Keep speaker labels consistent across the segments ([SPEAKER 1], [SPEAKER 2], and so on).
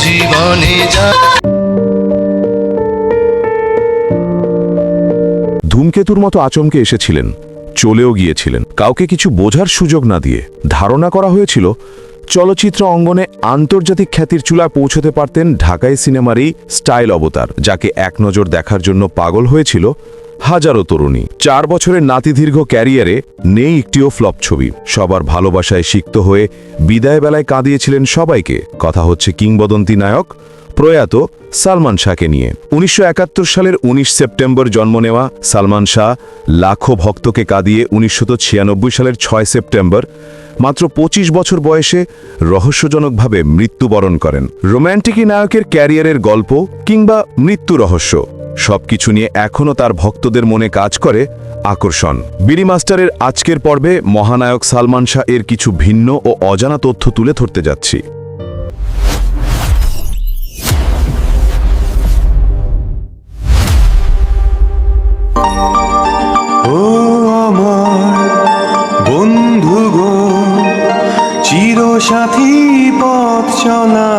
[SPEAKER 1] জীবনে যা।
[SPEAKER 2] ধূমকেতুর মতো আচমকে এসেছিলেন, চলেও গিয়েছিলেন, কাউকে কিছু বোঝার সুযোগ না দিয়ে। ধারণা করা হয়েছিল চলচ্চিত্র অঙ্গনে আন্তর্জাতিক খ্যাতির চূড়ায় পৌঁছতে পারতেন ঢাকাই সিনেমার এই স্টাইল অবতার, যাকে এক নজর দেখার জন্য পাগল হয়েছিল হাজারো তরুণী। 4 বছরের নাতিদীর্ঘ ক্যারিয়ারে নেই একটিও ফ্লপ ছবি। সবার ভালোবাসায় সিক্ত হয়ে বিদায় বেলায় কাঁদিয়েছিলেন সবাইকে। কথা হচ্ছে কিংবদন্তি নায়ক প্রয়াত সালমান শাহকে নিয়ে। 1971 সালের 19 সেপ্টেম্বর জন্ম নেওয়া সালমান শাহ লাখো ভক্তকে কাঁদিয়ে 1996 সালের 6 সেপ্টেম্বর মাত্র 25 বছর বয়সে রহস্যজনকভাবে মৃত্যুবরণ করেন। রোম্যান্টিক নায়কের ক্যারিয়ারের গল্প কিংবা মৃত্যু রহস্য সবকিছু নিয়ে এখনও তার ভক্তদের মনে কাজ করে আকর্ষণ। বিডি মাস্টারের আজকের পর্বে মহানায়ক সালমান শাহ এর কিছু ভিন্ন ও অজানা তথ্য তুলে ধরতে যাচ্ছি।
[SPEAKER 3] ও আমার বন্ধু গো, চিরসাথী পথ চলা।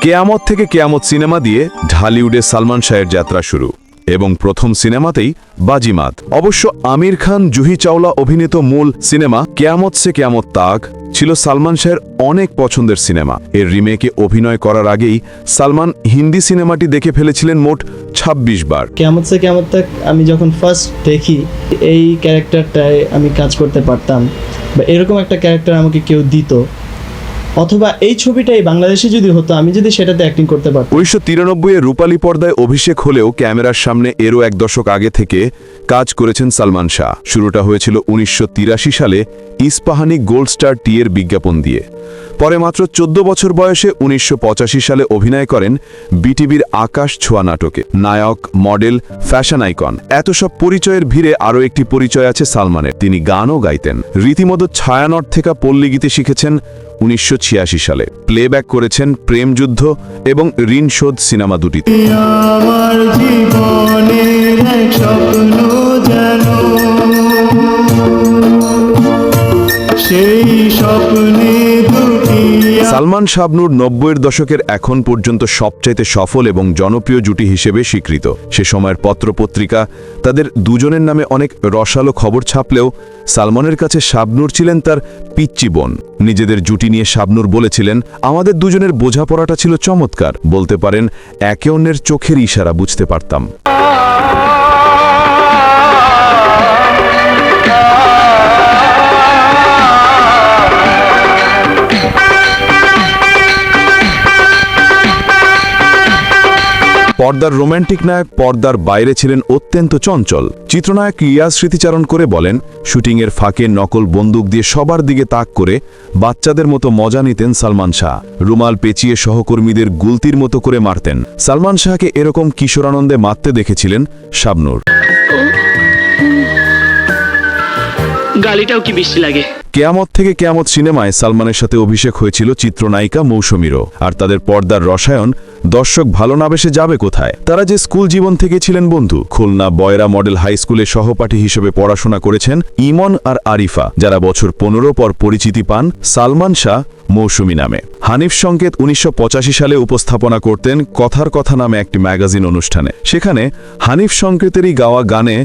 [SPEAKER 2] কেয়ামত থেকে কেয়ামত সিনেমা দিয়ে ঢালিউডে সালমান শাহের যাত্রা শুরু, এবং প্রথম সিনেমাতেই বাজিমাত। অবশ্য আমির খান, জুহি চাওলা অভিনীত মূল সিনেমা কেয়ামত সে কেয়ামত তাক ছিল সালমান শাহের অনেক পছন্দের সিনেমা। এর রিমেকে অভিনয় করার আগেই সালমান হিন্দি সিনেমাটি দেখে ফেলেছিলেন মোট 26 বার।
[SPEAKER 4] কেয়ামত সে কেয়ামত তাক আমি যখন ফার্স্ট দেখি, এই ক্যারেক্টারটায় আমি কাজ করতে পারতাম, বা এরকম একটা ক্যারেক্টার আমাকে কেউ দিত, অথবা এই ছবিটাই বাংলাদেশে যদি হতো, আমি যদি সেটাতে অ্যাক্টিং করতে পারতাম।
[SPEAKER 2] 1993 রূপালী পর্দায় অভিষেক হলেও ক্যামেরার সামনে এরও 1 দশক আগে থেকে কাজ করেছেন সালমান শাহ। শুরুটা হয়েছিল 1983 সালে ইস্পাহানি গোল্ড স্টার টি এর বিজ্ঞাপন দিয়ে। পরে মাত্র 14 বছর বয়সে 1985 সালে অভিনয় করেন বিটিভির আকাশ ছোঁয়া নাটকে। নায়ক, মডেল, ফ্যাশন আইকন, এত সব পরিচয়ের ভিড়ে আরও একটি পরিচয় আছে সালমানের। তিনি গানও গাইতেন। রীতিমতো ছায়ানট থেকে পল্লী গীতে শিখেছেন 1986 সালে। প্লেব্যাক করেছেন প্রেমযুদ্ধ এবং ঋণ শোধ সিনেমা দুটিতে।
[SPEAKER 3] আমার জীবনের এক স্বপ্ন যেন সেই স্বপ্নে দুটি।
[SPEAKER 2] সালমান শাবনূর 90-এর দশকের এখন পর্যন্ত সবচাইতে সফল এবং জনপ্রিয় জুটি হিসেবে স্বীকৃত। সে সময়ের পত্রপত্রিকা তাদের দুজনের নামে অনেক রসালো খবর ছাপলেও সালমানের কাছে শাবনূর ছিলেন তার পিচ্চি বোন। নিজেদের জুটি নিয়ে শাবনূর বলেছিলেন, আমাদের দুজনের বোঝাপড়াটা ছিল চমৎকার, বলতে পারেন একে অন্যের চোখের ইশারা বুঝতে পারতাম। পর্দার রোম্যান্টিক নায়ক পর্দার বাইরে ছিলেন অত্যন্ত চঞ্চল। চিত্রনায়ক রিয়াজ স্মৃতিচারণ করে বলেন, শুটিংয়ের ফাঁকে নকল বন্দুক দিয়ে সবার দিকে তাক করে বাচ্চাদের মতো মজা নিতেন সালমান শাহ। রুমাল পেঁচিয়ে সহকর্মীদের গুলতির মতো করে মারতেন। সালমান শাহকে এরকম কিশোরানন্দে মারতে দেখেছিলেন শাবনূর।
[SPEAKER 5] গালিটাও কি বৃষ্টি লাগে।
[SPEAKER 2] কেয়ামত থেকে কেয়ামত সিনেমায় সালমানের সাথে অভিষেক হয়েছিল চিত্রনায়িকা মৌসুমীরও। আর তাদের পর্দার রসায়ন দর্শক ভালো না বেসে যাবে কোথায়। তারা যে স্কুল জীবন থেকে ছিলেন বন্ধু। খুলনা বয়রা মডেল হাই স্কুলে সহপাঠী হিসেবে পড়াশোনা করেছেন ইমন আর আরিফা, যারা বছর 15 পর পরিচিতি পান সালমান শাহ মৌসুমী নামে। হানিফ সংকেত 1985 সালে উপস্থাপনা করতেন কথার কথা নামে একটি ম্যাগাজিন অনুষ্ঠানে। সেখানে হানিফ সংকেতেরই গাওয়া গানে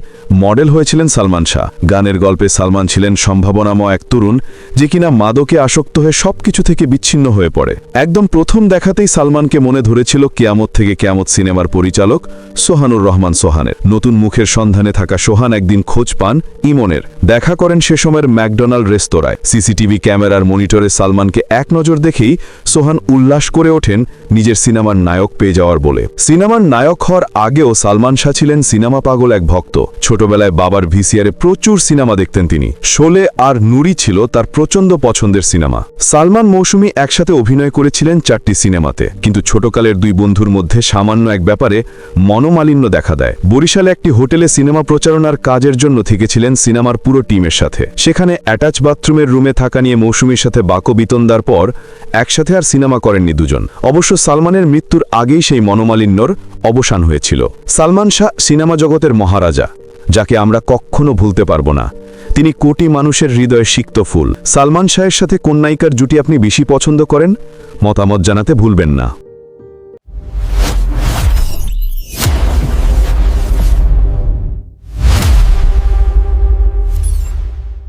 [SPEAKER 2] মডেল হয়েছিলেন সালমান শাহ। গানের গল্পে সালমান ছিলেন সম্ভাবনাময় এক তরুণ, যে কিনা মাদকে আসক্ত হয়ে সবকিছু থেকে বিচ্ছিন্ন হয়ে পড়ে। একদম প্রথম দেখাতেই সালমানকে মনে ধরেছিল কেয়ামত থেকে কেয়ামত সিনেমার পরিচালক সোহানুর রহমান সোহানের। নতুন মুখের সন্ধানে থাকা সোহান একদিন খোঁজ পান ইমনের। দেখা করেন সে সময়ের ম্যাকডোনাল্ড রেস্তোরাঁয়। সিসিটিভি ক্যামেরার মনিটরে সালমানকে এক নজর দেখেই সোহান উল্লাস করে ওঠেন নিজের সিনেমার নায়ক পেয়ে যাওয়ার বলে। সিনেমার নায়ক হওয়ার আগেও সালমান শাহ ছিলেন সিনেমা পাগল এক ভক্ত। ছোটবেলায় বাবার ভিসিআরে প্রচুর সিনেমা দেখতেন তিনি। শোলে আর নুরি ছিল তার প্রচন্ড পছন্দের সিনেমা। সালমান মৌসুমী একসাথে অভিনয় করেছিলেন 4টি সিনেমাতে, কিন্তু ছোটকালের দুই বন্ধুর মধ্যে সামান্য এক ব্যাপারে মনোমালিন্য দেখা দেয়। বরিশালে একটি হোটেলে সিনেমা প্রচারণার কাজের জন্য থেকেছিলেন সিনেমার পুরো টিমের সাথে। সেখানে অ্যাটাচ বাথরুমের রুমে থাকা নিয়ে মৌসুমীর সাথে বাকবিতন্দার পর একসাথে আর সিনেমা করেননি দুজন। অবশ্য সালমানের মৃত্যুর আগেই সেই মনোমালিন্যর অবসান হয়েছিল। সালমান শাহ সিনেমা জগতের মহারাজা, যাকে আমরা কখনো ভুলতে পারব না। তিনি কোটি মানুষের হৃদয়ে সিক্ত ফুল। সালমান শাহের সাথে কোন নায়িকার জুটি আপনি বেশি পছন্দ করেন? মতামত জানাতে ভুলবেন না।